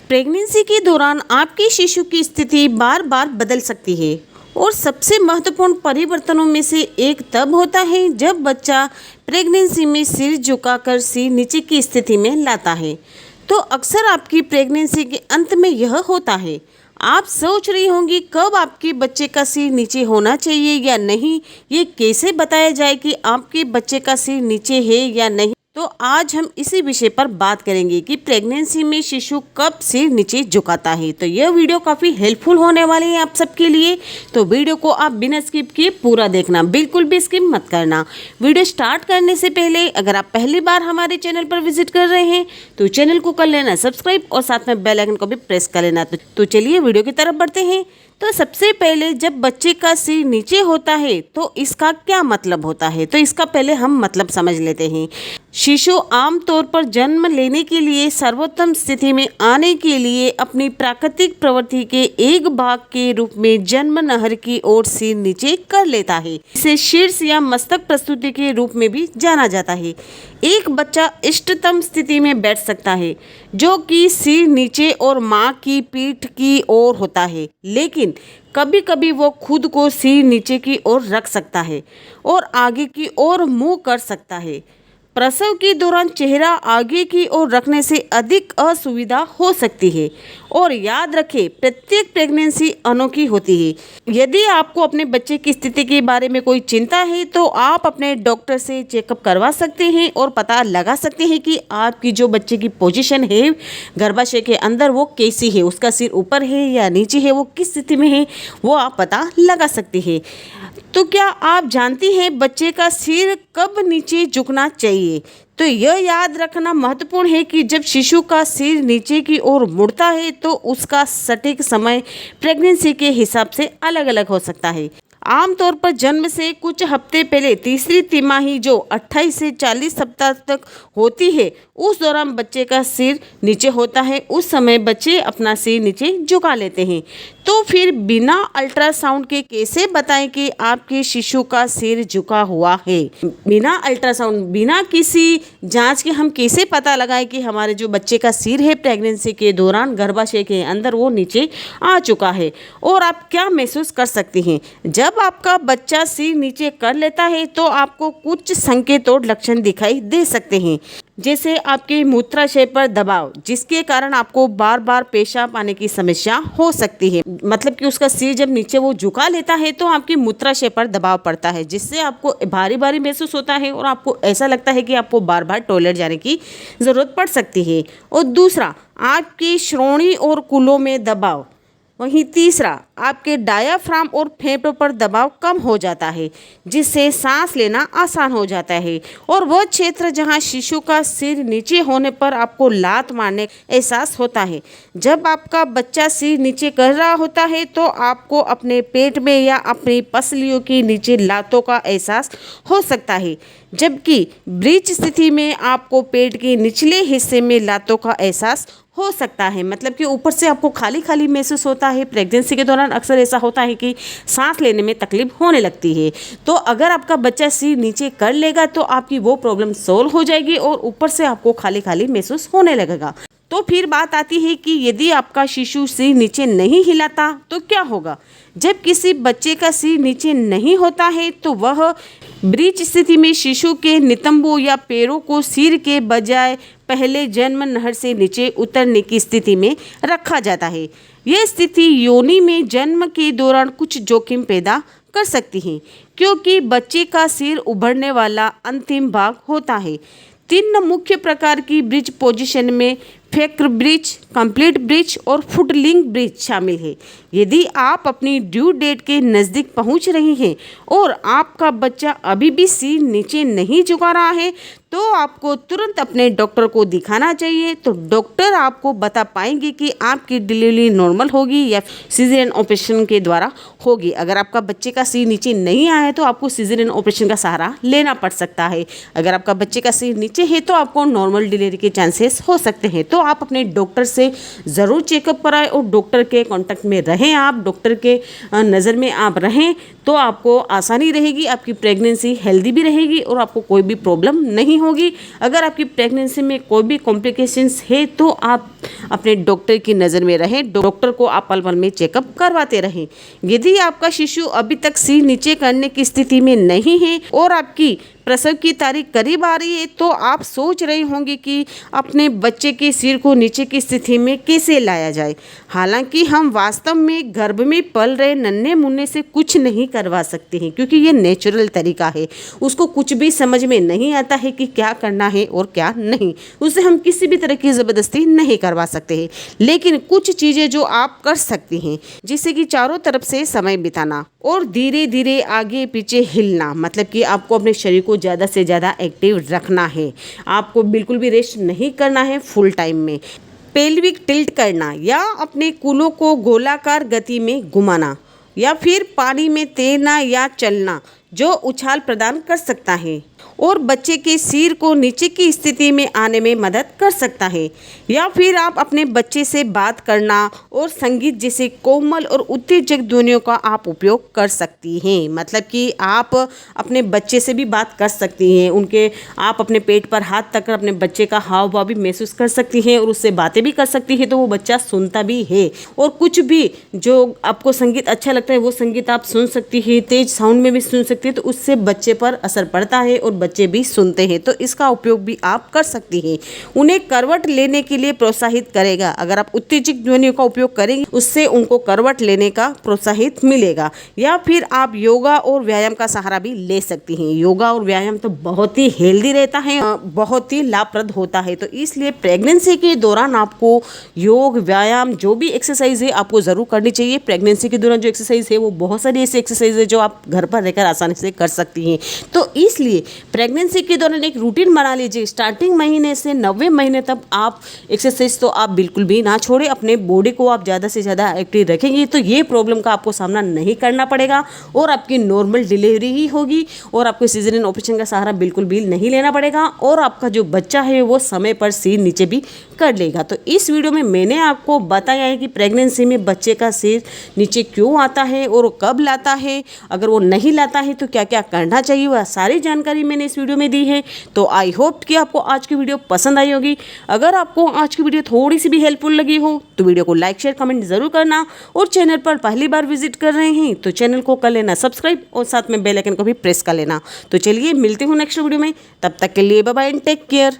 Pregnancy के दौरान आपके शिशु की स्थिति बार बार बदल सकती है और सबसे महत्वपूर्ण परिवर्तनों में से एक तब होता है जब बच्चा प्रेगनेंसी में सिर झुकाकर सिर नीचे की स्थिति में लाता है। तो अक्सर आपकी प्रेगनेंसी के अंत में यह होता है। आप सोच रही होंगी कब आपके बच्चे का सिर नीचे होना चाहिए या नहीं, ये कैसे बताया जाए कि आपके बच्चे का सिर नीचे है या नहीं। तो आज हम इसी विषय पर बात करेंगे कि प्रेगनेंसी में शिशु कब सिर नीचे झुकाता है। तो यह वीडियो काफ़ी हेल्पफुल होने वाली है आप सबके लिए। तो वीडियो को आप बिना स्किप किए पूरा देखना, बिल्कुल भी स्किप मत करना। वीडियो स्टार्ट करने से पहले अगर आप पहली बार हमारे चैनल पर विजिट कर रहे हैं तो चैनल को कर लेना सब्सक्राइब और साथ में बेल आइकन को भी प्रेस कर लेना। तो चलिए वीडियो की तरफ बढ़ते हैं। तो सबसे पहले जब बच्चे का सिर नीचे होता है तो इसका क्या मतलब होता है, तो इसका पहले हम मतलब समझ लेते हैं। शिशु आमतौर पर जन्म लेने के लिए सर्वोत्तम स्थिति में आने के लिए अपनी प्राकृतिक प्रवृत्ति के एक भाग के रूप में जन्म नहर की ओर सिर नीचे कर लेता है। इसे शीर्ष या मस्तक प्रस्तुति के रूप में भी जाना जाता है। एक बच्चा इष्टतम स्थिति में बैठ सकता है जो कि सिर नीचे और माँ की पीठ की ओर होता है, लेकिन कभी कभी वो खुद को सिर नीचे की ओर रख सकता है और आगे की ओर मुंह कर सकता है। प्रसव के दौरान चेहरा आगे की ओर रखने से अधिक असुविधा हो सकती है और याद रखें प्रत्येक प्रेगनेंसी अनोखी होती है। यदि आपको अपने बच्चे की स्थिति के बारे में कोई चिंता है तो आप अपने डॉक्टर से चेकअप करवा सकते हैं और पता लगा सकते हैं कि आपकी जो बच्चे की पोजीशन है गर्भाशय के अंदर वो कैसी है, उसका सिर ऊपर है या नीचे है, वो किस स्थिति में है, वो आप पता लगा सकते हैं। तो क्या आप जानती हैं बच्चे का सिर कब नीचे झुकना चाहिए? तो यह याद रखना महत्वपूर्ण है कि जब शिशु का सिर नीचे की ओर मुड़ता है तो उसका सटीक समय प्रेगनेंसी के हिसाब से अलग अलग हो सकता है। आमतौर पर जन्म से कुछ हफ्ते पहले तीसरी तिमाही जो 28 से 40 सप्ताह तक होती है उस दौरान बच्चे का सिर नीचे होता है। उस समय बच्चे अपना सिर नीचे झुका लेते हैं। तो फिर बिना अल्ट्रासाउंड के कैसे बताएं कि आपके शिशु का सिर झुका हुआ है? बिना अल्ट्रासाउंड, बिना किसी जांच के हम कैसे पता लगाएं कि हमारे जो बच्चे का सिर है प्रेगनेंसी के दौरान गर्भाशय के अंदर वो नीचे आ चुका है? और आप क्या महसूस कर सकती हैं जब आपका बच्चा सिर नीचे कर लेता है? तो आपको कुछ संकेत और लक्षण दिखाई दे सकते हैं, जैसे आपके मूत्राशय पर दबाव, जिसके कारण आपको बार बार पेशाब आने की समस्या हो सकती है। मतलब कि उसका सिर जब नीचे वो झुका लेता है तो आपकी मूत्राशय पर दबाव पड़ता है, जिससे आपको भारी भारी महसूस होता है और आपको ऐसा लगता है कि आपको बार बार टॉयलेट जाने की ज़रूरत पड़ सकती है। और दूसरा, आपकी श्रोणि और कूल्हों में दबाव। वहीं तीसरा, आपके डायाफ्राम और फेफड़ों पर दबाव कम हो जाता है, जिससे सांस लेना आसान हो जाता है। और वह क्षेत्र जहां शिशु का सिर नीचे होने पर आपको लात मारने का एहसास होता है। जब आपका बच्चा सिर नीचे कर रहा होता है तो आपको अपने पेट में या अपनी पसलियों के नीचे लातों का एहसास हो सकता है, जबकि ब्रीच स्थिति में आपको पेट के निचले हिस्से में लातों का एहसास हो सकता है। मतलब कि ऊपर से आपको खाली खाली महसूस होता है। प्रेगनेंसी के दौरान अक्सर ऐसा होता है कि सांस लेने में तकलीफ होने लगती है। तो अगर आपका बच्चा सिर नीचे कर लेगा तो आपकी वो प्रॉब्लम सॉल्व हो जाएगी और ऊपर से आपको खाली खाली महसूस होने लगेगा। तो फिर बात आती है कि यदि आपका शिशु सिर नीचे नहीं हिलाता तो क्या होगा? जब किसी बच्चे का सिर नीचे नहीं होता है तो वह ब्रीच स्थिति में शिशु के नितंबों या पैरों को सिर के बजाय पहले जन्म नहर से नीचे उतरने की स्थिति में रखा जाता है। यह स्थिति योनि में जन्म के दौरान कुछ जोखिम पैदा कर सकती है, क्योंकि बच्चे का सिर उभरने वाला अंतिम भाग होता है। 3 मुख्य प्रकार की ब्रिज पोजीशन में फेक्र ब्रिज, कंप्लीट ब्रिज और फुटलिंग ब्रिज शामिल है। यदि आप अपनी ड्यू डेट के नज़दीक पहुंच रही हैं और आपका बच्चा अभी भी सिर नीचे नहीं झुका रहा है तो आपको तुरंत अपने डॉक्टर को दिखाना चाहिए। तो डॉक्टर आपको बता पाएंगे कि आपकी डिलीवरी नॉर्मल होगी या सीजरियन ऑपरेशन के द्वारा होगी। अगर आपका बच्चे का सिर नीचे नहीं आया है तो आपको सीजरियन ऑपरेशन का सहारा लेना पड़ सकता है। अगर आपका बच्चे का सिर नीचे है तो आपको नॉर्मल डिलीवरी के चांसेस हो सकते हैं। तो आप अपने डॉक्टर से ज़रूर चेकअप कराएं और डॉक्टर के कांटेक्ट में रहें। आप डॉक्टर के नज़र में आप रहें तो आपको आसानी रहेगी, आपकी प्रेगनेंसी हेल्दी भी रहेगी और आपको कोई भी प्रॉब्लम नहीं होगी। अगर आपकी प्रेगनेंसी में कोई भी कॉम्प्लिकेशंस है तो आप अपने डॉक्टर की नज़र में रहें, डॉक्टर को आप पल पल में चेकअप करवाते रहें। यदि आपका शिशु अभी तक सिर नीचे करने की स्थिति में नहीं है और आपकी प्रसव की तारीख करीब आ रही है तो आप सोच रहे होंगे कि अपने बच्चे के सिर को नीचे की स्थिति में कैसे लाया जाए। हालांकि हम वास्तव में गर्भ में पल रहे नन्हे मुन्ने से कुछ नहीं करवा सकते हैं, क्योंकि ये नेचुरल तरीका है। उसको कुछ भी समझ में नहीं आता है कि क्या करना है और क्या नहीं। उसे हम किसी भी तरह की ज़बरदस्ती नहीं करवा सकते हैं। लेकिन कुछ चीज़ें जो आप कर सकती हैं, जैसे कि चारों तरफ से समय बिताना और धीरे धीरे आगे पीछे हिलना, मतलब कि आपको अपने शरीर को ज़्यादा से ज़्यादा एक्टिव रखना है। आपको बिल्कुल भी रेस्ट नहीं करना है फुल टाइम में। पेल्विक टिल्ट करना या अपने कूलों को गोलाकार गति में घुमाना या फिर पानी में तैरना या चलना जो उछाल प्रदान कर सकता है और बच्चे के सिर को नीचे की स्थिति में आने में मदद कर सकता है। या फिर आप अपने बच्चे से बात करना और संगीत जैसे कोमल और उत्तेजक ध्वनियों का आप उपयोग कर सकती हैं। मतलब कि आप अपने बच्चे से भी बात कर सकती हैं, आप अपने पेट पर हाथ रखकर अपने बच्चे का हाव भाव भी महसूस कर सकती हैं और उससे बातें भी कर सकती हैं, तो वो बच्चा सुनता भी है। और कुछ भी जो आपको संगीत अच्छा लगता है वो संगीत आप सुन सकती है, तेज साउंड में भी सुन सकती है, तो उससे बच्चे पर असर पड़ता है और बच्चे भी सुनते हैं। तो इसका उपयोग भी आप कर सकती हैं। उन्हें करवट लेने के लिए प्रोत्साहित करेगा। अगर आप उत्तेजक ध्वनियों का उपयोग करेंगे उससे उनको करवट लेने का प्रोत्साहित मिलेगा। या फिर आप योगा और व्यायाम का सहारा भी ले सकती हैं। योगा और व्यायाम तो बहुत ही हेल्दी रहता है, बहुत ही लाभप्रद होता है। तो इसलिए प्रेगनेंसी के दौरान आपको योग, व्यायाम, जो भी एक्सरसाइज है आपको ज़रूर करनी चाहिए। प्रेगनेंसी के दौरान जो एक्सरसाइज है वो बहुत सारी ऐसी एक्सरसाइज है जो आप घर पर रहकर आसानी से कर सकती हैं। तो इसलिए प्रेगनेंसी के दौरान एक रूटीन बना लीजिए। स्टार्टिंग महीने से 90 महीने तक आप एक्सरसाइज तो आप बिल्कुल भी ना छोड़ें। अपने बॉडी को आप ज़्यादा से ज़्यादा एक्टिव रखेंगे तो ये प्रॉब्लम का आपको सामना नहीं करना पड़ेगा और आपकी नॉर्मल डिलीवरी ही होगी और आपको सीजरियन ऑपरेशन का सहारा बिल्कुल भी नहीं लेना पड़ेगा और आपका जो बच्चा है वो समय पर सिर नीचे भी कर लेगा। तो इस वीडियो में मैंने आपको बताया है कि प्रेगनेंसी में बच्चे का सिर नीचे क्यों आता है और कब लाता है, अगर वो नहीं लाता है तो क्या क्या करना चाहिए, वह सारी जानकारी मैंने इस वीडियो में दी है। तो आई होप कि आपको आज की वीडियो पसंद आई होगी। अगर आपको आज की वीडियो थोड़ी सी भी हेल्पफुल लगी हो तो वीडियो को लाइक, शेयर, कमेंट जरूर करना और चैनल पर पहली बार विजिट कर रहे हैं तो चैनल को कर लेना सब्सक्राइब और साथ में बेल आइकन को भी प्रेस कर लेना। तो चलिए मिलते हूँ नेक्स्ट वीडियो में, तब तक के लिए bye bye and take care.